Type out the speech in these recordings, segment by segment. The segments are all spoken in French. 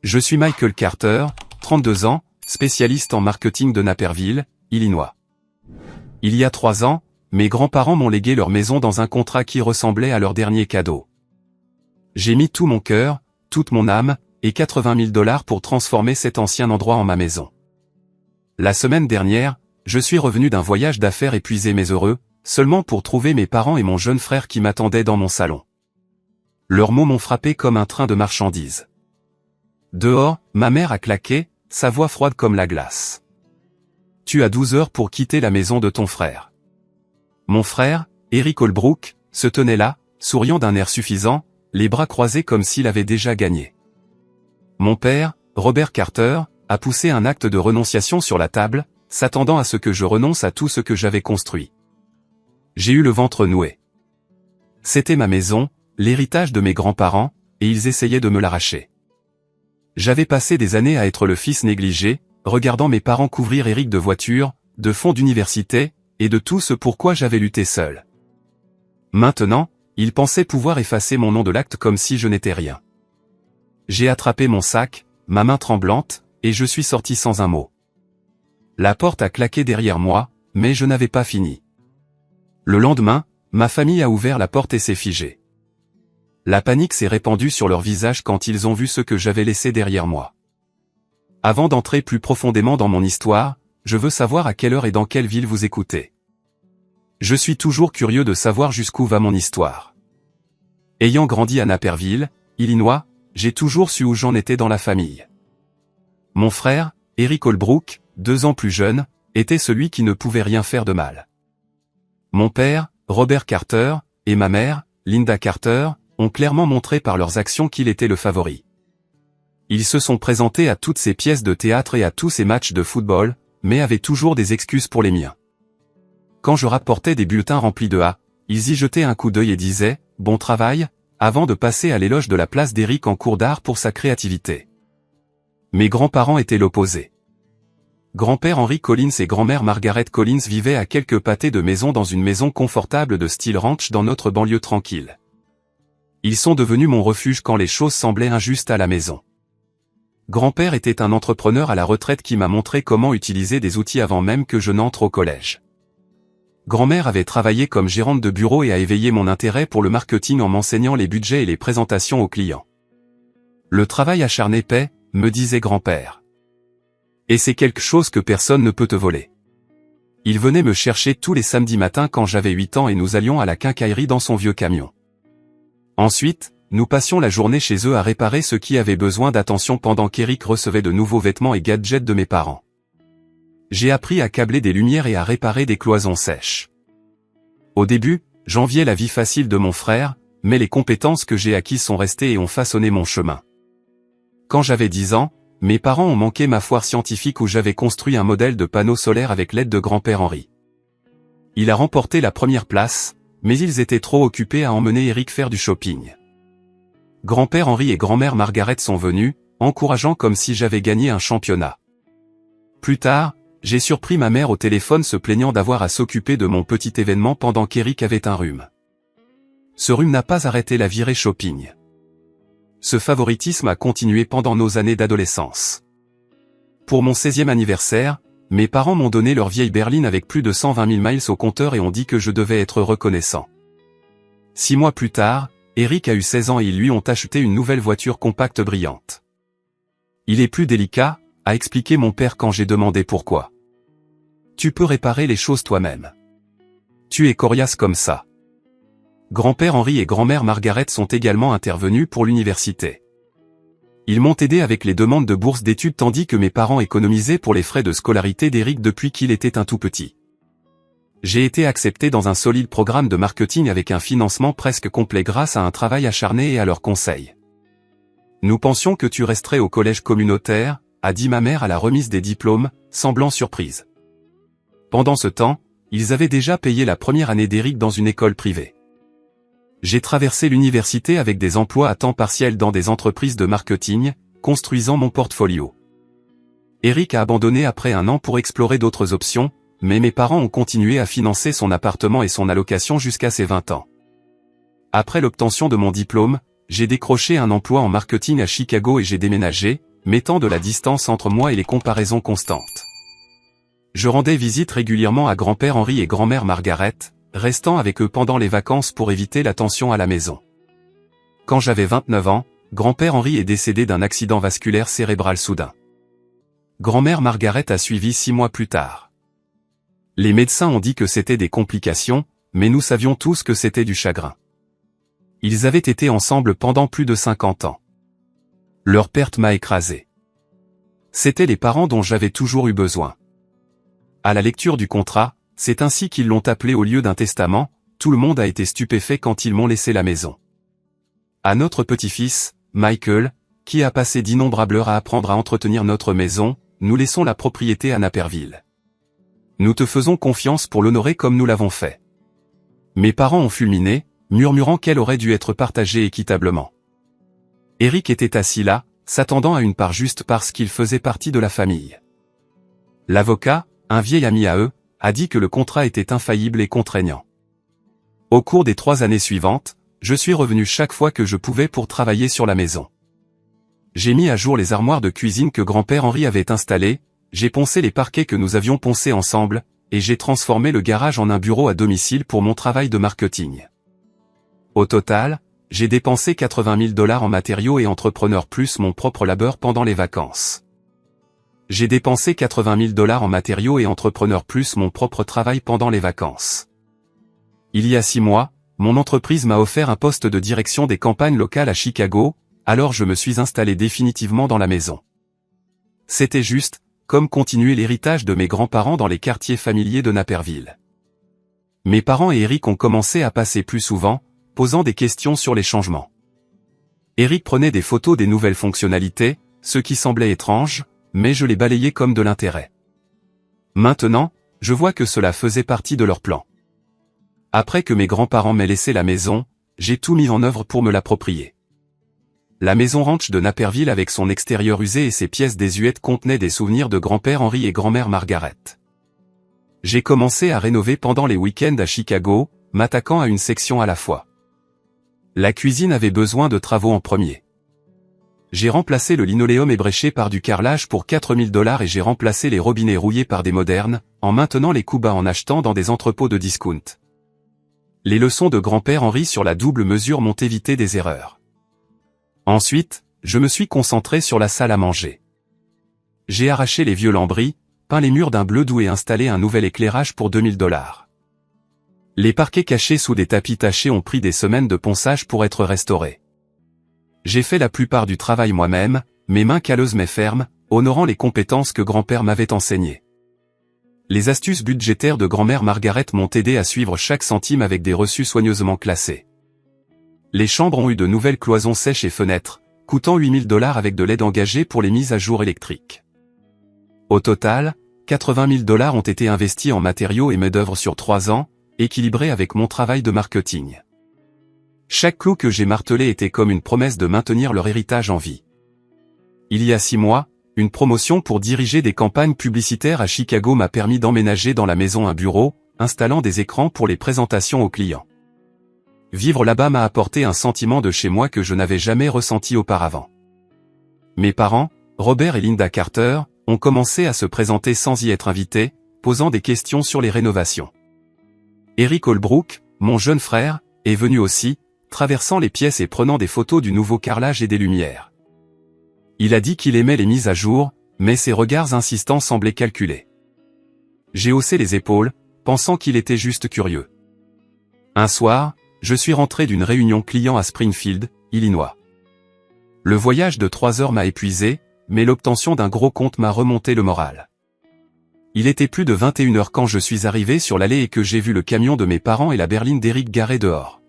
Je suis Michael Carter, 32 ans, spécialiste en marketing de Naperville, Illinois. Il y a 3 ans, mes grands-parents m'ont légué leur maison dans un contrat qui ressemblait à leur dernier cadeau. J'ai mis tout mon cœur, toute mon âme, et 80 000 $ pour transformer cet ancien endroit en ma maison. La semaine dernière, je suis revenu d'un voyage d'affaires épuisé mais heureux, seulement pour trouver mes parents et mon jeune frère qui m'attendaient dans mon salon. Leurs mots m'ont frappé comme un train de marchandises. Dehors, ma mère a claqué, sa voix froide comme la glace. Tu as 12 heures pour quitter la maison de ton frère. Mon frère, Eric Holbrook, se tenait là, souriant d'un air suffisant, les bras croisés comme s'il avait déjà gagné. Mon père, Robert Carter, a poussé un acte de renonciation sur la table, s'attendant à ce que je renonce à tout ce que j'avais construit. J'ai eu le ventre noué. C'était ma maison, l'héritage de mes grands-parents, et ils essayaient de me l'arracher. J'avais passé des années à être le fils négligé, regardant mes parents couvrir Eric de voitures, de fonds d'université, et de tout ce pourquoi j'avais lutté seul. Maintenant, ils pensaient pouvoir effacer mon nom de l'acte comme si je n'étais rien. J'ai attrapé mon sac, ma main tremblante, et je suis sorti sans un mot. La porte a claqué derrière moi, mais je n'avais pas fini. Le lendemain, ma famille a ouvert la porte et s'est figée. La panique s'est répandue sur leurs visages quand ils ont vu ce que j'avais laissé derrière moi. Avant d'entrer plus profondément dans mon histoire, je veux savoir à quelle heure et dans quelle ville vous écoutez. Je suis toujours curieux de savoir jusqu'où va mon histoire. Ayant grandi à Naperville, Illinois, j'ai toujours su où j'en étais dans la famille. Mon frère, Eric Holbrook, 2 ans plus jeune, était celui qui ne pouvait rien faire de mal. Mon père, Robert Carter, et ma mère, Linda Carter, ont clairement montré par leurs actions qu'il était le favori. Ils se sont présentés à toutes ces pièces de théâtre et à tous ces matchs de football, mais avaient toujours des excuses pour les miens. Quand je rapportais des bulletins remplis de A, ils y jetaient un coup d'œil et disaient « Bon travail », avant de passer à l'éloge de la place d'Eric en cours d'art pour sa créativité. Mes grands-parents étaient l'opposé. Grand-père Henry Collins et grand-mère Margaret Collins vivaient à quelques pâtés de maison dans une maison confortable de style ranch dans notre banlieue tranquille. Ils sont devenus mon refuge quand les choses semblaient injustes à la maison. Grand-père était un entrepreneur à la retraite qui m'a montré comment utiliser des outils avant même que je n'entre au collège. Grand-mère avait travaillé comme gérante de bureau et a éveillé mon intérêt pour le marketing en m'enseignant les budgets et les présentations aux clients. Le travail acharné paie, me disait grand-père. Et c'est quelque chose que personne ne peut te voler. Il venait me chercher tous les samedis matins quand j'avais 8 ans et nous allions à la quincaillerie dans son vieux camion. Ensuite, nous passions la journée chez eux à réparer ce qui avait besoin d'attention pendant qu'Eric recevait de nouveaux vêtements et gadgets de mes parents. J'ai appris à câbler des lumières et à réparer des cloisons sèches. Au début, j'enviais la vie facile de mon frère, mais les compétences que j'ai acquises sont restées et ont façonné mon chemin. Quand j'avais 10 ans, mes parents ont manqué ma foire scientifique où j'avais construit un modèle de panneau solaire avec l'aide de grand-père Henry. Il a remporté la première place, mais ils étaient trop occupés à emmener Eric faire du shopping. Grand-père Henry et grand-mère Margaret sont venus, encourageant comme si j'avais gagné un championnat. Plus tard, j'ai surpris ma mère au téléphone se plaignant d'avoir à s'occuper de mon petit événement pendant qu'Eric avait un rhume. Ce rhume n'a pas arrêté la virée shopping. Ce favoritisme a continué pendant nos années d'adolescence. Pour mon 16e anniversaire, mes parents m'ont donné leur vieille berline avec plus de 120 000 miles au compteur et ont dit que je devais être reconnaissant. 6 mois plus tard, Eric a eu 16 ans et ils lui ont acheté une nouvelle voiture compacte brillante. Il est plus délicat, a expliqué mon père quand j'ai demandé pourquoi. Tu peux réparer les choses toi-même. Tu es coriace comme ça. Grand-père Henry et grand-mère Margaret sont également intervenus pour l'université. Ils m'ont aidé avec les demandes de bourse d'études tandis que mes parents économisaient pour les frais de scolarité d'Eric depuis qu'il était un tout petit. J'ai été accepté dans un solide programme de marketing avec un financement presque complet grâce à un travail acharné et à leurs conseils. Nous pensions que tu resterais au collège communautaire, a dit ma mère à la remise des diplômes, semblant surprise. Pendant ce temps, ils avaient déjà payé la première année d'Eric dans une école privée. J'ai traversé l'université avec des emplois à temps partiel dans des entreprises de marketing, construisant mon portfolio. Eric a abandonné après 1 an pour explorer d'autres options, mais mes parents ont continué à financer son appartement et son allocation jusqu'à ses 20 ans. Après l'obtention de mon diplôme, j'ai décroché un emploi en marketing à Chicago et j'ai déménagé, mettant de la distance entre moi et les comparaisons constantes. Je rendais visite régulièrement à grand-père Henri et grand-mère Margaret, restant avec eux pendant les vacances pour éviter la tension à la maison. Quand j'avais 29 ans, grand-père Henri est décédé d'un accident vasculaire cérébral soudain. Grand-mère Margaret a suivi 6 mois plus tard. Les médecins ont dit que c'était des complications, mais nous savions tous que c'était du chagrin. Ils avaient été ensemble pendant plus de 50 ans. Leur perte m'a écrasé. C'étaient les parents dont j'avais toujours eu besoin. À la lecture du contrat, c'est ainsi qu'ils l'ont appelé au lieu d'un testament, tout le monde a été stupéfait quand ils m'ont laissé la maison. À notre petit-fils, Michael, qui a passé d'innombrables heures à apprendre à entretenir notre maison, nous laissons la propriété à Naperville. Nous te faisons confiance pour l'honorer comme nous l'avons fait. Mes parents ont fulminé, murmurant qu'elle aurait dû être partagée équitablement. Eric était assis là, s'attendant à une part juste parce qu'il faisait partie de la famille. L'avocat, un vieil ami à eux, a dit que le contrat était infaillible et contraignant. Au cours des 3 années suivantes, je suis revenu chaque fois que je pouvais pour travailler sur la maison. J'ai mis à jour les armoires de cuisine que grand-père Henri avait installées, j'ai poncé les parquets que nous avions poncés ensemble, et j'ai transformé le garage en un bureau à domicile pour mon travail de marketing. Au total, j'ai dépensé 80 000 $ en matériaux et entrepreneurs plus mon propre labeur pendant les vacances. J'ai dépensé 80 000 $ en matériaux et entrepreneurs plus mon propre travail pendant les vacances. Il y a 6 mois, mon entreprise m'a offert un poste de direction des campagnes locales à Chicago, alors je me suis installé définitivement dans la maison. C'était juste, comme continuer l'héritage de mes grands-parents dans les quartiers familiers de Naperville. Mes parents et Eric ont commencé à passer plus souvent, posant des questions sur les changements. Eric prenait des photos des nouvelles fonctionnalités, ce qui semblait étrange, mais je les balayais comme de l'intérêt. Maintenant, je vois que cela faisait partie de leur plan. Après que mes grands-parents m'aient laissé la maison, j'ai tout mis en œuvre pour me l'approprier. La maison ranch de Naperville avec son extérieur usé et ses pièces désuètes contenait des souvenirs de grand-père Henri et grand-mère Margaret. J'ai commencé à rénover pendant les week-ends à Chicago, m'attaquant à une section à la fois. La cuisine avait besoin de travaux en premier. J'ai remplacé le linoléum ébréché par du carrelage pour 4 000 $ et j'ai remplacé les robinets rouillés par des modernes, en maintenant les coups bas en achetant dans des entrepôts de discount. Les leçons de grand-père Henri sur la double mesure m'ont évité des erreurs. Ensuite, je me suis concentré sur la salle à manger. J'ai arraché les vieux lambris, peint les murs d'un bleu doux et installé un nouvel éclairage pour 2 000 $. Les parquets cachés sous des tapis tachés ont pris des semaines de ponçage pour être restaurés. J'ai fait la plupart du travail moi-même, mes mains calleuses mais fermes, honorant les compétences que grand-père m'avait enseignées. Les astuces budgétaires de grand-mère Margaret m'ont aidé à suivre chaque centime avec des reçus soigneusement classés. Les chambres ont eu de nouvelles cloisons sèches et fenêtres, coûtant 8 000 $ avec de l'aide engagée pour les mises à jour électriques. Au total, 80 000 $ ont été investis en matériaux et main-d'œuvre sur 3 ans, équilibrés avec mon travail de marketing. Chaque clou que j'ai martelé était comme une promesse de maintenir leur héritage en vie. Il y a 6 mois, une promotion pour diriger des campagnes publicitaires à Chicago m'a permis d'emménager dans la maison un bureau, installant des écrans pour les présentations aux clients. Vivre là-bas m'a apporté un sentiment de chez moi que je n'avais jamais ressenti auparavant. Mes parents, Robert et Linda Carter, ont commencé à se présenter sans y être invités, posant des questions sur les rénovations. Eric Holbrook, mon jeune frère, est venu aussi, traversant les pièces et prenant des photos du nouveau carrelage et des lumières. Il a dit qu'il aimait les mises à jour, mais ses regards insistants semblaient calculés. J'ai haussé les épaules, pensant qu'il était juste curieux. Un soir, je suis rentré d'une réunion client à Springfield, Illinois. Le voyage de 3 heures m'a épuisé, mais l'obtention d'un gros compte m'a remonté le moral. Il était plus de 21 heures quand je suis arrivé sur l'allée et que j'ai vu le camion de mes parents et la berline d'Eric garé dehors.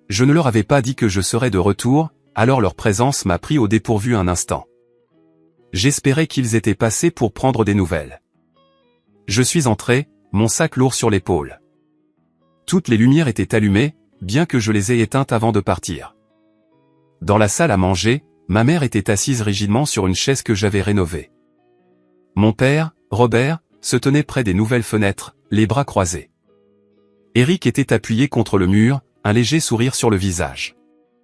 Je ne leur avais pas dit que je serais de retour, alors leur présence m'a pris au dépourvu un instant. J'espérais qu'ils étaient passés pour prendre des nouvelles. Je suis entré, mon sac lourd sur l'épaule. Toutes les lumières étaient allumées, bien que je les ai éteintes avant de partir. Dans la salle à manger, ma mère était assise rigidement sur une chaise que j'avais rénovée. Mon père, Robert, se tenait près des nouvelles fenêtres, les bras croisés. Eric était appuyé contre le mur, un léger sourire sur le visage.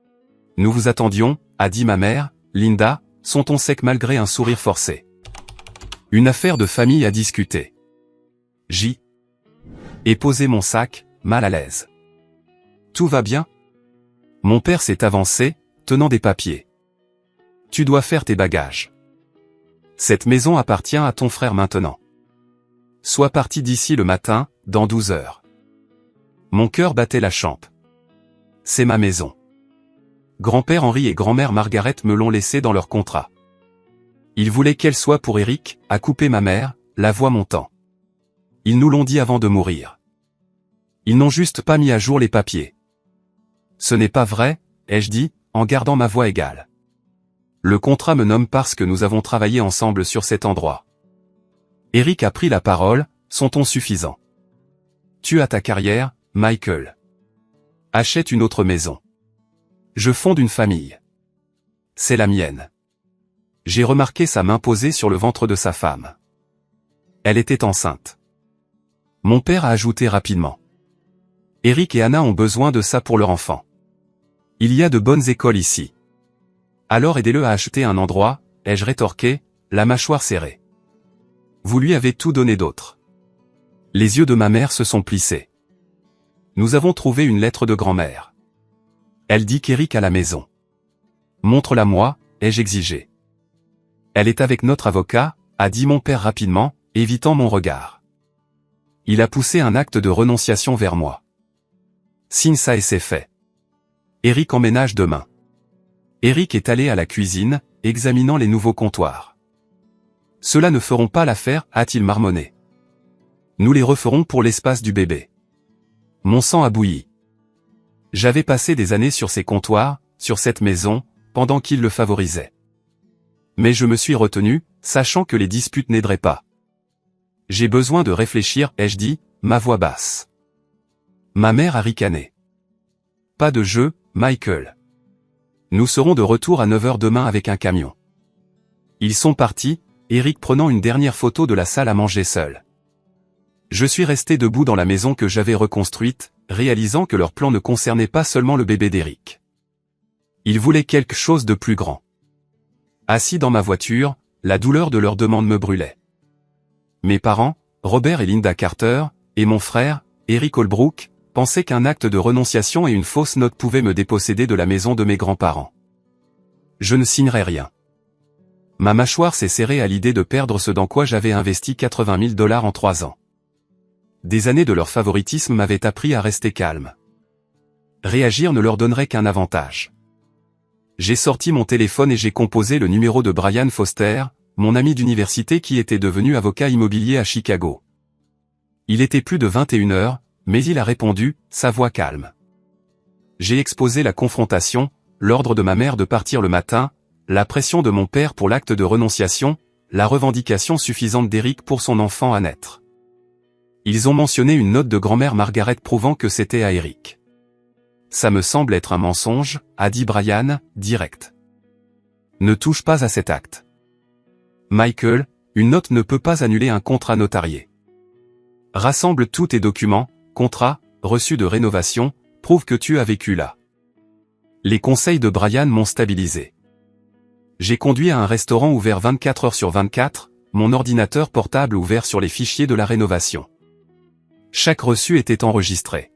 « Nous vous attendions » a dit ma mère, Linda, son ton sec malgré un sourire forcé. Une affaire de famille à discuter. J'y ai posé mon sac, mal à l'aise. Tout va bien? Mon père s'est avancé, tenant des papiers. Tu dois faire tes bagages. Cette maison appartient à ton frère maintenant. Sois parti d'ici le matin, dans 12 heures. Mon cœur battait la champe. C'est ma maison. Grand-père Henri et grand-mère Margaret me l'ont laissée dans leur contrat. Ils voulaient qu'elle soit pour Eric, a coupé ma mère, la voix montant. Ils nous l'ont dit avant de mourir. Ils n'ont juste pas mis à jour les papiers. Ce n'est pas vrai, ai-je dit, en gardant ma voix égale. Le contrat me nomme parce que nous avons travaillé ensemble sur cet endroit. Eric a pris la parole, son ton suffisant. Tu as ta carrière, Michael. Achète une autre maison. Je fonde une famille. C'est la mienne. J'ai remarqué sa main posée sur le ventre de sa femme. Elle était enceinte. Mon père a ajouté rapidement. Eric et Anna ont besoin de ça pour leur enfant. Il y a de bonnes écoles ici. Alors aidez-le à acheter un endroit, ai-je rétorqué, la mâchoire serrée. Vous lui avez tout donné d'autre. Les yeux de ma mère se sont plissés. Nous avons trouvé une lettre de grand-mère. Elle dit qu'Eric a la maison. Montre-la-moi, ai-je exigé. Elle est avec notre avocat, a dit mon père rapidement, évitant mon regard. Il a poussé un acte de renonciation vers moi. Signe ça et c'est fait. Eric emménage demain. Eric est allé à la cuisine, examinant les nouveaux comptoirs. Ceux-là ne feront pas l'affaire, a-t-il marmonné. Nous les referons pour l'espace du bébé. Mon sang a bouilli. J'avais passé des années sur ces comptoirs, sur cette maison, pendant qu'il le favorisait. Mais je me suis retenu, sachant que les disputes n'aideraient pas. J'ai besoin de réfléchir, ai-je dit, ma voix basse. Ma mère a ricané. Pas de jeu, Michael. Nous serons de retour à 9 heures demain avec un camion. Ils sont partis, Eric prenant une dernière photo de la salle à manger seul. Je suis resté debout dans la maison que j'avais reconstruite, réalisant que leur plan ne concernait pas seulement le bébé d'Eric. Ils voulaient quelque chose de plus grand. Assis dans ma voiture, la douleur de leur demande me brûlait. Mes parents, Robert et Linda Carter, et mon frère, Eric Holbrook, pensaient qu'un acte de renonciation et une fausse note pouvaient me déposséder de la maison de mes grands-parents. Je ne signerai rien. Ma mâchoire s'est serrée à l'idée de perdre ce dans quoi j'avais investi 80 000 $ en 3 ans. Des années de leur favoritisme m'avaient appris à rester calme. Réagir ne leur donnerait qu'un avantage. J'ai sorti mon téléphone et j'ai composé le numéro de Brian Foster, mon ami d'université qui était devenu avocat immobilier à Chicago. Il était plus de 21 heures, mais il a répondu, sa voix calme. J'ai exposé la confrontation, l'ordre de ma mère de partir le matin, la pression de mon père pour l'acte de renonciation, la revendication suffisante d'Eric pour son enfant à naître. Ils ont mentionné une note de grand-mère Margaret prouvant que c'était à Eric. Ça me semble être un mensonge, a dit Brian, direct. Ne touche pas à cet acte. Michael, une note ne peut pas annuler un contrat notarié. Rassemble tous tes documents, contrats, reçus de rénovation, prouve que tu as vécu là. Les conseils de Brian m'ont stabilisé. J'ai conduit à un restaurant ouvert 24 heures sur 24, mon ordinateur portable ouvert sur les fichiers de la rénovation. Chaque reçu était enregistré.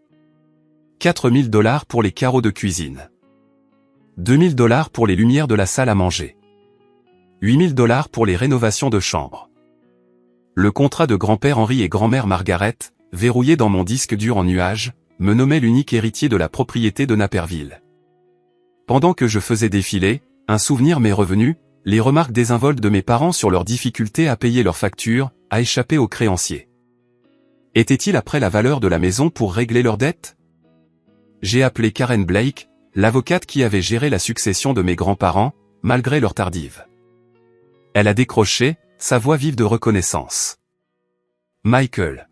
4 000 $ pour les carreaux de cuisine. 2 000 $ pour les lumières de la salle à manger. 8 000 $ pour les rénovations de chambre. Le contrat de grand-père Henri et grand-mère Margaret, verrouillé dans mon disque dur en nuage, me nommait l'unique héritier de la propriété de Naperville. Pendant que je faisais défiler, un souvenir m'est revenu, les remarques désinvoltes de mes parents sur leur difficulté à payer leurs factures, à échapper aux créanciers. Était-il après la valeur de la maison pour régler leurs dettes? J'ai appelé Karen Blake, l'avocate qui avait géré la succession de mes grands-parents, malgré leur tardive. Elle a décroché, sa voix vive de reconnaissance. Michael.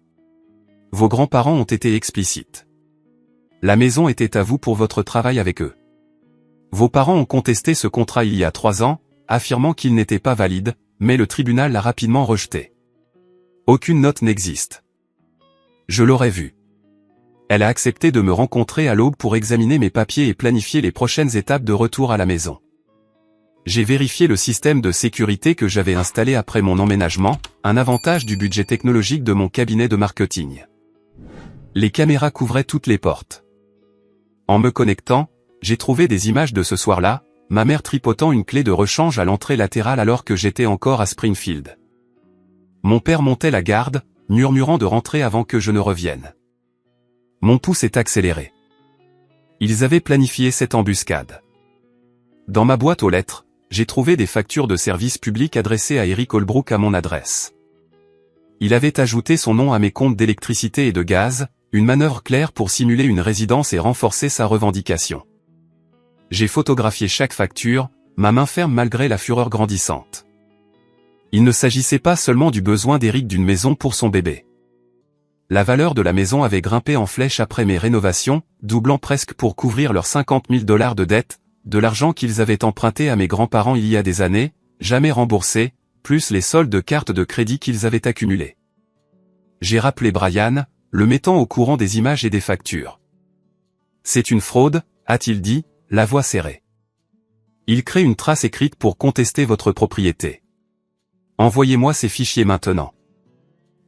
Vos grands-parents ont été explicites. La maison était à vous pour votre travail avec eux. Vos parents ont contesté ce contrat il y a 3 ans, affirmant qu'il n'était pas valide, mais le tribunal l'a rapidement rejeté. Aucune note n'existe. Je l'aurais vu. Elle a accepté de me rencontrer à l'aube pour examiner mes papiers et planifier les prochaines étapes de retour à la maison. J'ai vérifié le système de sécurité que j'avais installé après mon emménagement, un avantage du budget technologique de mon cabinet de marketing. Les caméras couvraient toutes les portes. En me connectant, j'ai trouvé des images de ce soir-là, ma mère tripotant une clé de rechange à l'entrée latérale alors que j'étais encore à Springfield. Mon père montait la garde, murmurant de rentrer avant que je ne revienne. Mon pouls s'est accéléré. Ils avaient planifié cette embuscade. Dans ma boîte aux lettres, j'ai trouvé des factures de service public adressées à Eric Holbrook à mon adresse. Il avait ajouté son nom à mes comptes d'électricité et de gaz, une manœuvre claire pour simuler une résidence et renforcer sa revendication. J'ai photographié chaque facture, ma main ferme malgré la fureur grandissante. Il ne s'agissait pas seulement du besoin d'Eric d'une maison pour son bébé. La valeur de la maison avait grimpé en flèche après mes rénovations, doublant presque pour couvrir leurs 50 000 $ de dette, de l'argent qu'ils avaient emprunté à mes grands-parents il y a des années, jamais remboursé, plus les soldes de cartes de crédit qu'ils avaient accumulés. J'ai rappelé Brian, le mettant au courant des images et des factures. C'est une fraude, a-t-il dit, la voix serrée. Il crée une trace écrite pour contester votre propriété. Envoyez-moi ces fichiers maintenant.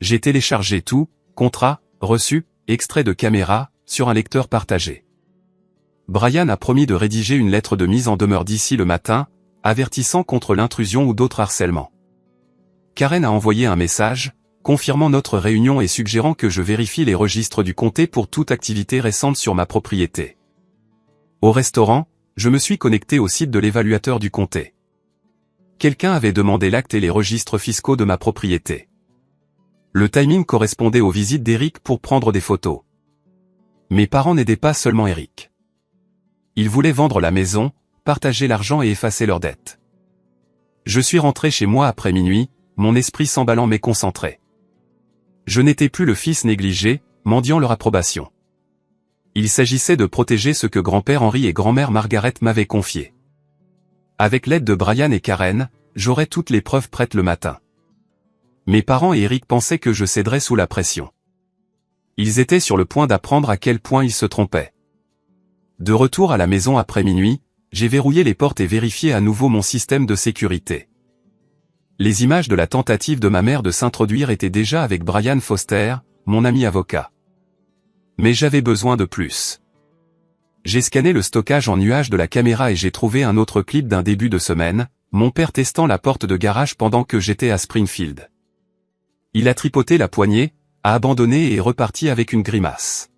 J'ai téléchargé tout, contrat, reçu, extrait de caméra, sur un lecteur partagé. Brian a promis de rédiger une lettre de mise en demeure d'ici le matin, avertissant contre l'intrusion ou d'autres harcèlements. Karen a envoyé un message, confirmant notre réunion et suggérant que je vérifie les registres du comté pour toute activité récente sur ma propriété. Au restaurant, je me suis connecté au site de l'évaluateur du comté. Quelqu'un avait demandé l'acte et les registres fiscaux de ma propriété. Le timing correspondait aux visites d'Eric pour prendre des photos. Mes parents n'aidaient pas seulement Eric. Ils voulaient vendre la maison, partager l'argent et effacer leurs dettes. Je suis rentré chez moi après minuit, mon esprit s'emballant mais concentré. Je n'étais plus le fils négligé, mendiant leur approbation. Il s'agissait de protéger ce que grand-père Henry et grand-mère Margaret m'avaient confié. Avec l'aide de Brian et Karen, j'aurais toutes les preuves prêtes le matin. Mes parents et Eric pensaient que je céderais sous la pression. Ils étaient sur le point d'apprendre à quel point ils se trompaient. De retour à la maison après minuit, j'ai verrouillé les portes et vérifié à nouveau mon système de sécurité. Les images de la tentative de ma mère de s'introduire étaient déjà avec Brian Foster, mon ami avocat. Mais j'avais besoin de plus. J'ai scanné le stockage en nuage de la caméra et j'ai trouvé un autre clip d'un début de semaine, mon père testant la porte de garage pendant que j'étais à Springfield. Il a tripoté la poignée, a abandonné et est reparti avec une grimace.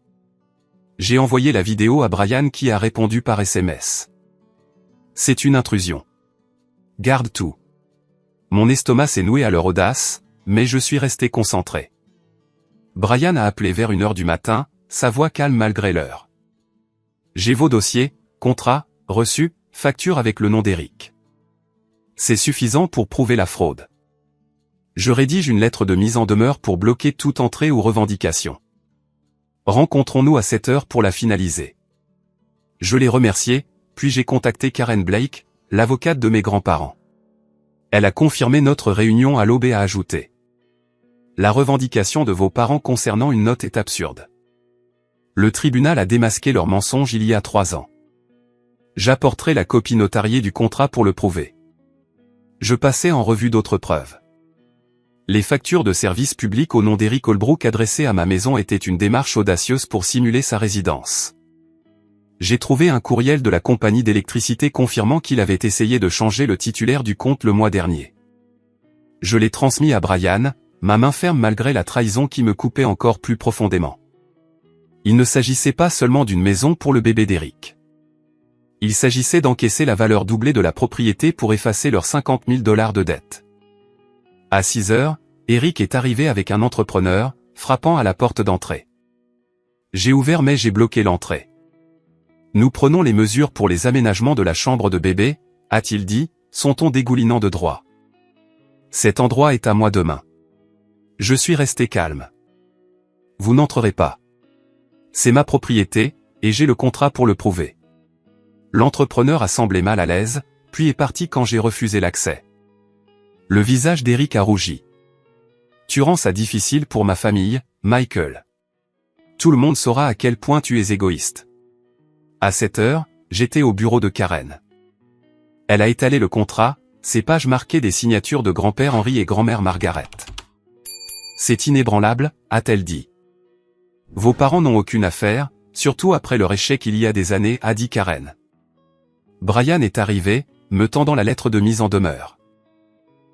J'ai envoyé la vidéo à Brian qui a répondu par SMS. C'est une intrusion. Garde tout. Mon estomac s'est noué à leur audace, mais je suis resté concentré. Brian a appelé vers 1h du matin, sa voix calme malgré l'heure. J'ai vos dossiers, contrat, reçu, facture avec le nom d'Eric. C'est suffisant pour prouver la fraude. Je rédige une lettre de mise en demeure pour bloquer toute entrée ou revendication. Rencontrons-nous à 7h pour la finaliser. Je l'ai remercié, puis j'ai contacté Karen Blake, l'avocate de mes grands-parents. Elle a confirmé notre réunion à l'aube et a ajouté. La revendication de vos parents concernant une note est absurde. Le tribunal a démasqué leur mensonge il y a 3 ans. J'apporterai la copie notariée du contrat pour le prouver. Je passais en revue d'autres preuves. Les factures de service public au nom d'Eric Holbrook adressées à ma maison étaient une démarche audacieuse pour simuler sa résidence. J'ai trouvé un courriel de la compagnie d'électricité confirmant qu'il avait essayé de changer le titulaire du compte le mois dernier. Je l'ai transmis à Brian, ma main ferme malgré la trahison qui me coupait encore plus profondément. Il ne s'agissait pas seulement d'une maison pour le bébé d'Eric. Il s'agissait d'encaisser la valeur doublée de la propriété pour effacer leurs 50 000 $ de dette. À 6h, Eric est arrivé avec un entrepreneur, frappant à la porte d'entrée. J'ai ouvert mais j'ai bloqué l'entrée. Nous prenons les mesures pour les aménagements de la chambre de bébé, a-t-il dit, son ton dégoulinant de droit. Cet endroit est à moi demain. Je suis resté calme. Vous n'entrerez pas. C'est ma propriété, et j'ai le contrat pour le prouver. L'entrepreneur a semblé mal à l'aise, puis est parti quand j'ai refusé l'accès. Le visage d'Eric a rougi. Tu rends ça difficile pour ma famille, Michael. Tout le monde saura à quel point tu es égoïste. À 7h, j'étais au bureau de Karen. Elle a étalé le contrat, ses pages marquées des signatures de grand-père Henri et grand-mère Margaret. C'est inébranlable, a-t-elle dit. Vos parents n'ont aucune affaire, surtout après leur échec il y a des années, a dit Karen. Brian est arrivé, me tendant la lettre de mise en demeure.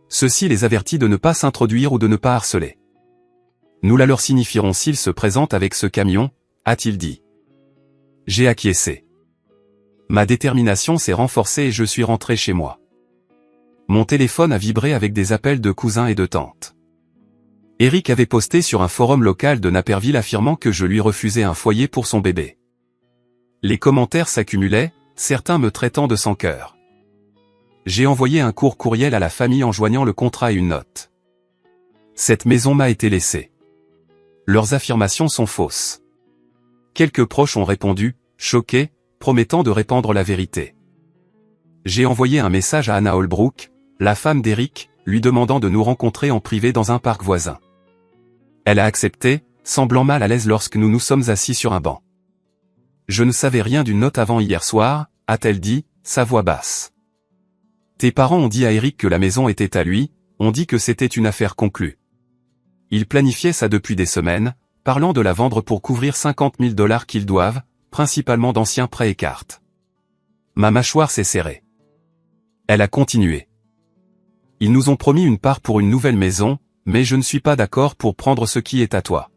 Ceci les avertit de ne pas s'introduire ou de ne pas harceler. Nous la leur signifierons s'ils se présentent avec ce camion, a-t-il dit. J'ai acquiescé. Ma détermination s'est renforcée et je suis rentré chez moi. Mon téléphone a vibré avec des appels de cousins et de tantes. Eric avait posté sur un forum local de Naperville affirmant que je lui refusais un foyer pour son bébé. Les commentaires s'accumulaient, certains me traitant de sans cœur. J'ai envoyé un court courriel à la famille en joignant le contrat et une note. Cette maison m'a été laissée. Leurs affirmations sont fausses. Quelques proches ont répondu, choqués, promettant de répandre la vérité. J'ai envoyé un message à Anna Holbrook, la femme d'Eric, lui demandant de nous rencontrer en privé dans un parc voisin. Elle a accepté, semblant mal à l'aise lorsque nous nous sommes assis sur un banc. Je ne savais rien d'une note avant hier soir, a-t-elle dit, sa voix basse. Tes parents ont dit à Eric que la maison était à lui, ont dit que c'était une affaire conclue. Ils planifiaient ça depuis des semaines, parlant de la vendre pour couvrir 50 000 $ qu'ils doivent, principalement d'anciens prêts et cartes. Ma mâchoire s'est serrée. Elle a continué. Ils nous ont promis une part pour une nouvelle maison, mais je ne suis pas d'accord pour prendre ce qui est à toi.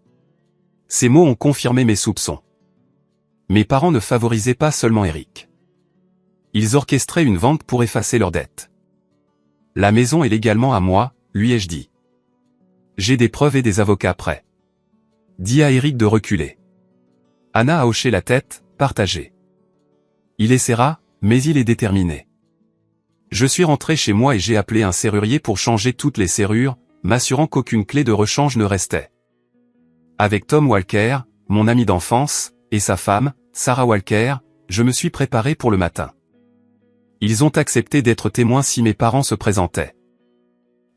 Ces mots ont confirmé mes soupçons. Mes parents ne favorisaient pas seulement Eric. Ils orchestraient une vente pour effacer leurs dettes. La maison est légalement à moi, lui ai-je dit. J'ai des preuves et des avocats prêts. Dis à Eric de reculer. Anna a hoché la tête, partagée. Il essaiera, mais il est déterminé. Je suis rentré chez moi et j'ai appelé un serrurier pour changer toutes les serrures, m'assurant qu'aucune clé de rechange ne restait. Avec Tom Walker, mon ami d'enfance, et sa femme, Sarah Walker, je me suis préparé pour le matin. Ils ont accepté d'être témoins si mes parents se présentaient.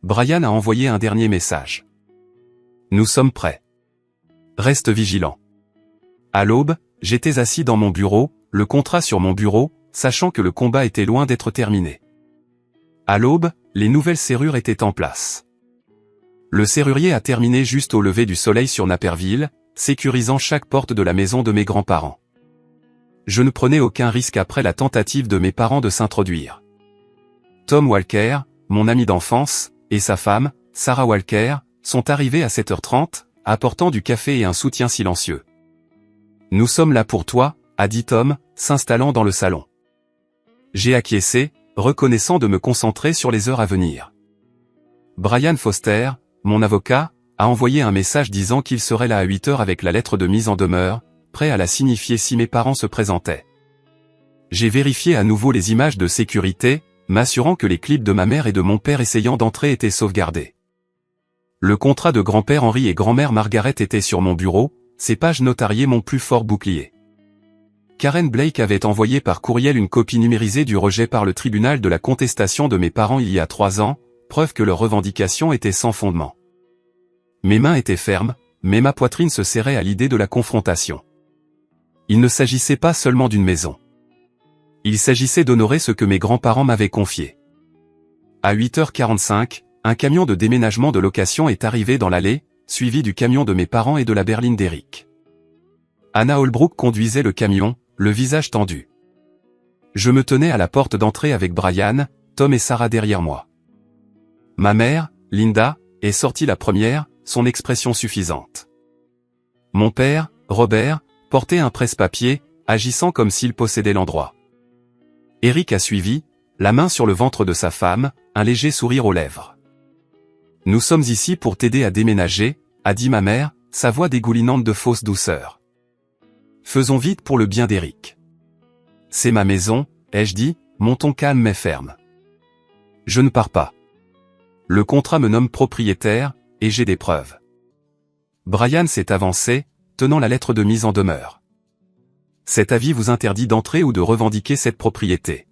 Brian a envoyé un dernier message. Nous sommes prêts. Reste vigilant. À l'aube, j'étais assis dans mon bureau, le contrat sur mon bureau, sachant que le combat était loin d'être terminé. À l'aube, les nouvelles serrures étaient en place. Le serrurier a terminé juste au lever du soleil sur Naperville, sécurisant chaque porte de la maison de mes grands-parents. Je ne prenais aucun risque après la tentative de mes parents de s'introduire. Tom Walker, mon ami d'enfance, et sa femme, Sarah Walker, sont arrivés à 7h30, apportant du café et un soutien silencieux. Nous sommes là pour toi, a dit Tom, s'installant dans le salon. J'ai acquiescé, reconnaissant de me concentrer sur les heures à venir. Brian Foster, mon avocat, a envoyé un message disant qu'il serait là à 8h avec la lettre de mise en demeure, prêt à la signifier si mes parents se présentaient. J'ai vérifié à nouveau les images de sécurité, m'assurant que les clips de ma mère et de mon père essayant d'entrer étaient sauvegardés. Le contrat de grand-père Henri et grand-mère Margaret était sur mon bureau, ces pages notariées mon plus fort bouclier. Karen Blake avait envoyé par courriel une copie numérisée du rejet par le tribunal de la contestation de mes parents il y a 3 ans, preuve que leurs revendications étaient sans fondement. Mes mains étaient fermes, mais ma poitrine se serrait à l'idée de la confrontation. Il ne s'agissait pas seulement d'une maison. Il s'agissait d'honorer ce que mes grands-parents m'avaient confié. À 8h45, un camion de déménagement de location est arrivé dans l'allée, suivi du camion de mes parents et de la berline d'Eric. Anna Holbrook conduisait le camion, le visage tendu. Je me tenais à la porte d'entrée avec Brian, Tom et Sarah derrière moi. Ma mère, Linda, est sortie la première, son expression suffisante. Mon père, Robert, portait un presse-papier, agissant comme s'il possédait l'endroit. Eric a suivi, la main sur le ventre de sa femme, un léger sourire aux lèvres. Nous sommes ici pour t'aider à déménager, a dit ma mère, sa voix dégoulinante de fausse douceur. Faisons vite pour le bien d'Eric. C'est ma maison, ai-je dit, mon ton calme mais ferme. Je ne pars pas. Le contrat me nomme propriétaire, et j'ai des preuves. Brian s'est avancé, tenant la lettre de mise en demeure. Cet avis vous interdit d'entrer ou de revendiquer cette propriété.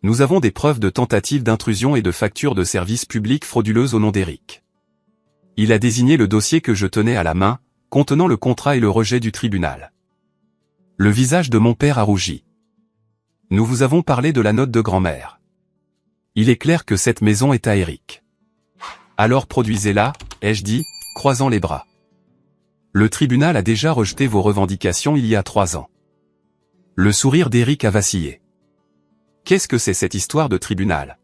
Nous avons des preuves de tentative d'intrusion et de factures de services publics frauduleuses au nom d'Eric. Il a désigné le dossier que je tenais à la main, contenant le contrat et le rejet du tribunal. Le visage de mon père a rougi. Nous vous avons parlé de la note de grand-mère. Il est clair que cette maison est à Eric. Alors produisez-la, ai-je dit, croisant les bras. Le tribunal a déjà rejeté vos revendications il y a 3 ans. Le sourire d'Eric a vacillé. Qu'est-ce que c'est cette histoire de tribunal?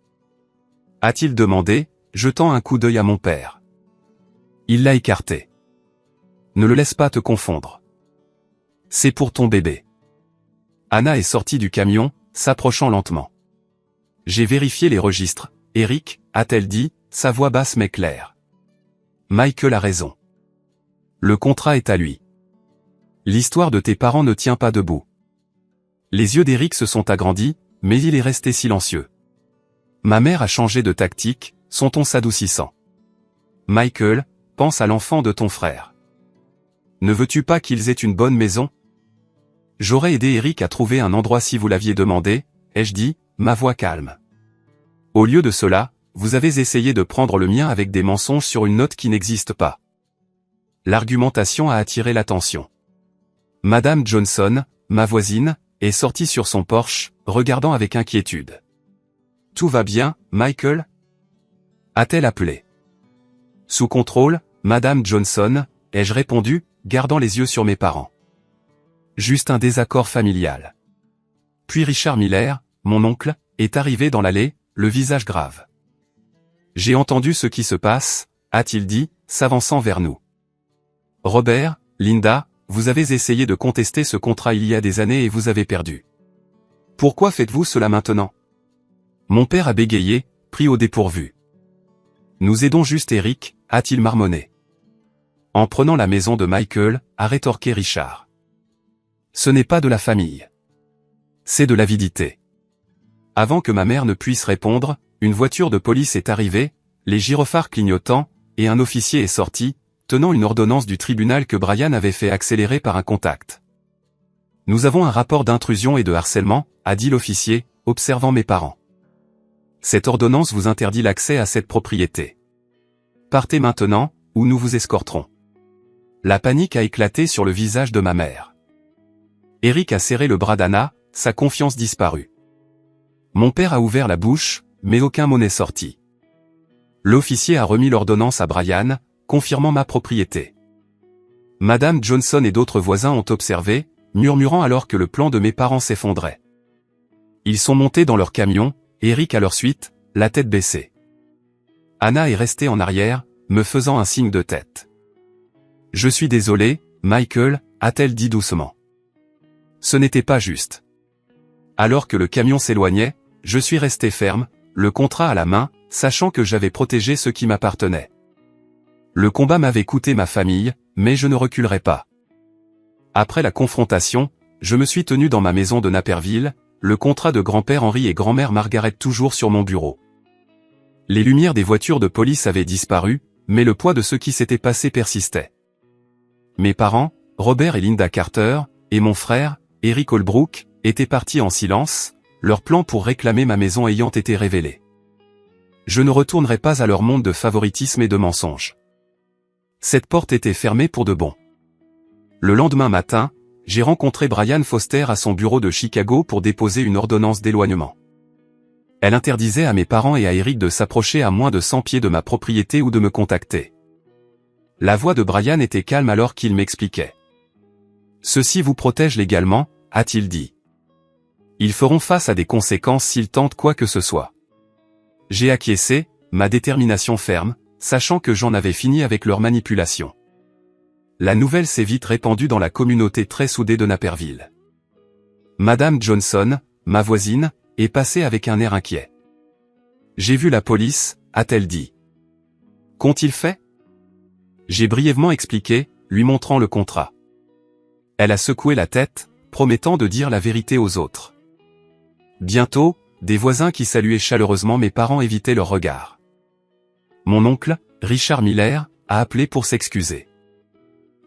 A-t-il demandé, jetant un coup d'œil à mon père. Il l'a écarté. Ne le laisse pas te confondre. C'est pour ton bébé. Anna est sortie du camion, s'approchant lentement. J'ai vérifié les registres, Eric, a-t-elle dit, sa voix basse mais claire. Michael a raison. Le contrat est à lui. L'histoire de tes parents ne tient pas debout. Les yeux d'Eric se sont agrandis, mais il est resté silencieux. Ma mère a changé de tactique, son ton s'adoucissant. Michael, pense à l'enfant de ton frère. Ne veux-tu pas qu'ils aient une bonne maison? J'aurais aidé Eric à trouver un endroit si vous l'aviez demandé, ai-je dit, ma voix calme. Au lieu de cela, vous avez essayé de prendre le mien avec des mensonges sur une note qui n'existe pas. L'argumentation a attiré l'attention. Madame Johnson, ma voisine, est sortie sur son porche, regardant avec inquiétude. Tout va bien, Michael? A-t-elle appelé? Sous contrôle, Madame Johnson, ai-je répondu, gardant les yeux sur mes parents. Juste un désaccord familial. Puis Richard Miller, mon oncle, est arrivé dans l'allée, le visage grave. J'ai entendu ce qui se passe, a-t-il dit, s'avançant vers nous. Robert, Linda, vous avez essayé de contester ce contrat il y a des années et vous avez perdu. Pourquoi faites-vous cela maintenant? Mon père a bégayé, pris au dépourvu. Nous aidons juste Eric, a-t-il marmonné. En prenant la maison de Michael, a rétorqué Richard. Ce n'est pas de la famille. C'est de l'avidité. Avant que ma mère ne puisse répondre, une voiture de police est arrivée, les gyrophares clignotant, et un officier est sorti, tenant une ordonnance du tribunal que Brian avait fait accélérer par un contact. Nous avons un rapport d'intrusion et de harcèlement, a dit l'officier, observant mes parents. Cette ordonnance vous interdit l'accès à cette propriété. Partez maintenant, ou nous vous escorterons. La panique a éclaté sur le visage de ma mère. Eric a serré le bras d'Anna, sa confiance disparut. Mon père a ouvert la bouche, mais aucun mot n'est sorti. L'officier a remis l'ordonnance à Brian, confirmant ma propriété. Madame Johnson et d'autres voisins ont observé, murmurant alors que le plan de mes parents s'effondrait. Ils sont montés dans leur camion, Eric à leur suite, la tête baissée. Anna est restée en arrière, me faisant un signe de tête. Je suis désolé, Michael, a-t-elle dit doucement. Ce n'était pas juste. Alors que le camion s'éloignait, je suis resté ferme, le contrat à la main, sachant que j'avais protégé ce qui m'appartenait. Le combat m'avait coûté ma famille, mais je ne reculerai pas. Après la confrontation, je me suis tenu dans ma maison de Naperville, le contrat de grand-père Henry et grand-mère Margaret toujours sur mon bureau. Les lumières des voitures de police avaient disparu, mais le poids de ce qui s'était passé persistait. Mes parents, Robert et Linda Carter, et mon frère, Eric Holbrook, étaient partis en silence, leur plan pour réclamer ma maison ayant été révélé. Je ne retournerai pas à leur monde de favoritisme et de mensonges. Cette porte était fermée pour de bon. Le lendemain matin, j'ai rencontré Brian Foster à son bureau de Chicago pour déposer une ordonnance d'éloignement. Elle interdisait à mes parents et à Eric de s'approcher à moins de 100 pieds de ma propriété ou de me contacter. La voix de Brian était calme alors qu'il m'expliquait. Ceci vous protège légalement, a-t-il dit. Ils feront face à des conséquences s'ils tentent quoi que ce soit. J'ai acquiescé, ma détermination ferme, sachant que j'en avais fini avec leur manipulation. La nouvelle s'est vite répandue dans la communauté très soudée de Naperville. Madame Johnson, ma voisine, est passée avec un air inquiet. J'ai vu la police, a-t-elle dit. Qu'ont-ils fait? J'ai brièvement expliqué, lui montrant le contrat. Elle a secoué la tête, promettant de dire la vérité aux autres. Bientôt, des voisins qui saluaient chaleureusement mes parents évitaient leur regard. Mon oncle, Richard Miller, a appelé pour s'excuser.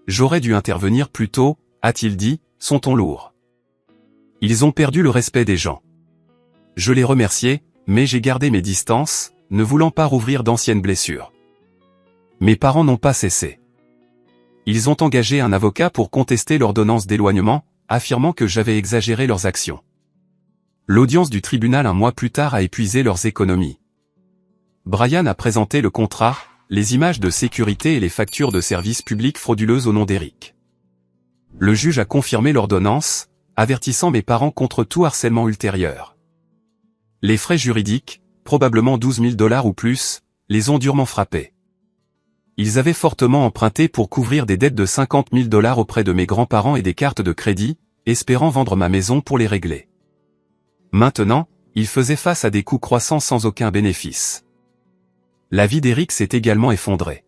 J'aurais dû intervenir plus tôt, a-t-il dit, son ton lourd. Ils ont perdu le respect des gens. Je les remerciais, mais j'ai gardé mes distances, ne voulant pas rouvrir d'anciennes blessures. Mes parents n'ont pas cessé. Ils ont engagé un avocat pour contester l'ordonnance d'éloignement, affirmant que j'avais exagéré leurs actions. L'audience du tribunal un mois plus tard a épuisé leurs économies. Brian a présenté le contrat, les images de sécurité et les factures de services publics frauduleuses au nom d'Eric. Le juge a confirmé l'ordonnance, avertissant mes parents contre tout harcèlement ultérieur. Les frais juridiques, probablement 12 000 $ ou plus, les ont durement frappés. Ils avaient fortement emprunté pour couvrir des dettes de 50 000 $ auprès de mes grands-parents et des cartes de crédit, espérant vendre ma maison pour les régler. Maintenant, ils faisaient face à des coûts croissants sans aucun bénéfice. La vie d'Eric s'est également effondrée.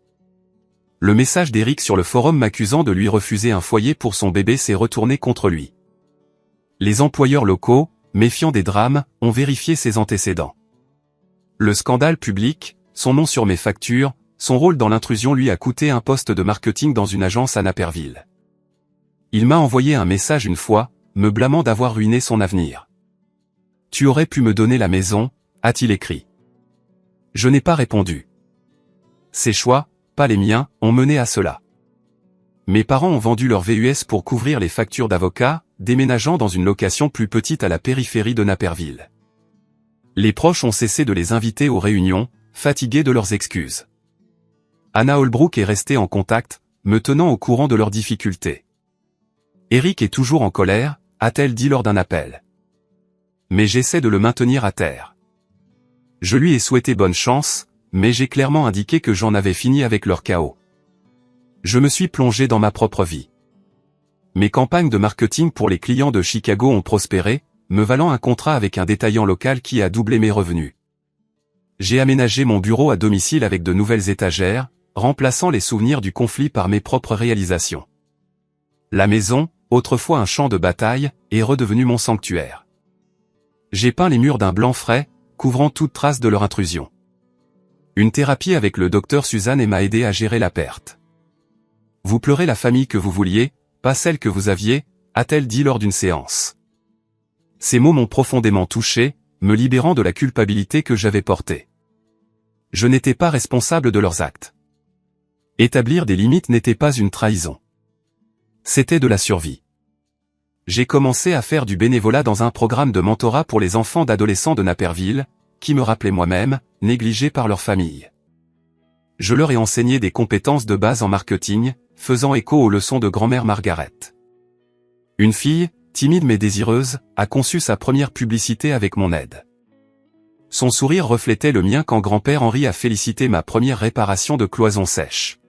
Le message d'Eric sur le forum m'accusant de lui refuser un foyer pour son bébé s'est retourné contre lui. Les employeurs locaux, méfiants des drames, ont vérifié ses antécédents. Le scandale public, son nom sur mes factures, son rôle dans l'intrusion lui a coûté un poste de marketing dans une agence à Naperville. Il m'a envoyé un message une fois, me blâmant d'avoir ruiné son avenir. « Tu aurais pu me donner la maison », a-t-il écrit. Je n'ai pas répondu. Ses choix, pas les miens, ont mené à cela. Mes parents ont vendu leur VUS pour couvrir les factures d'avocats, déménageant dans une location plus petite à la périphérie de Naperville. Les proches ont cessé de les inviter aux réunions, fatigués de leurs excuses. Anna Holbrook est restée en contact, me tenant au courant de leurs difficultés. Eric est toujours en colère, a-t-elle dit lors d'un appel. Mais j'essaie de le maintenir à terre. Je lui ai souhaité bonne chance, mais j'ai clairement indiqué que j'en avais fini avec leur chaos. Je me suis plongé dans ma propre vie. Mes campagnes de marketing pour les clients de Chicago ont prospéré, me valant un contrat avec un détaillant local qui a doublé mes revenus. J'ai aménagé mon bureau à domicile avec de nouvelles étagères, remplaçant les souvenirs du conflit par mes propres réalisations. La maison, autrefois un champ de bataille, est redevenue mon sanctuaire. J'ai peint les murs d'un blanc frais, couvrant toute trace de leur intrusion. Une thérapie avec le docteur Suzanne m'a aidé à gérer la perte. Vous pleurez la famille que vous vouliez, pas celle que vous aviez, a-t-elle dit lors d'une séance. Ces mots m'ont profondément touché, me libérant de la culpabilité que j'avais portée. Je n'étais pas responsable de leurs actes. Établir des limites n'était pas une trahison. C'était de la survie. J'ai commencé à faire du bénévolat dans un programme de mentorat pour les enfants d'adolescents de Naperville, qui me rappelait moi-même, négligé par leur famille. Je leur ai enseigné des compétences de base en marketing, faisant écho aux leçons de grand-mère Margaret. Une fille, timide mais désireuse, a conçu sa première publicité avec mon aide. Son sourire reflétait le mien quand grand-père Henri a félicité ma première réparation de cloisons sèches.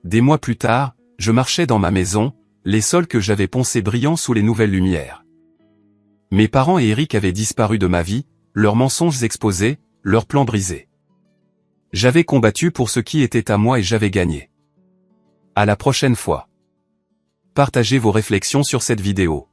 Des mois plus tard, je marchais dans ma maison, les sols que j'avais poncés brillants sous les nouvelles lumières. Mes parents et Eric avaient disparu de ma vie, leurs mensonges exposés, leurs plans brisés. J'avais combattu pour ce qui était à moi et j'avais gagné. À la prochaine fois. Partagez vos réflexions sur cette vidéo.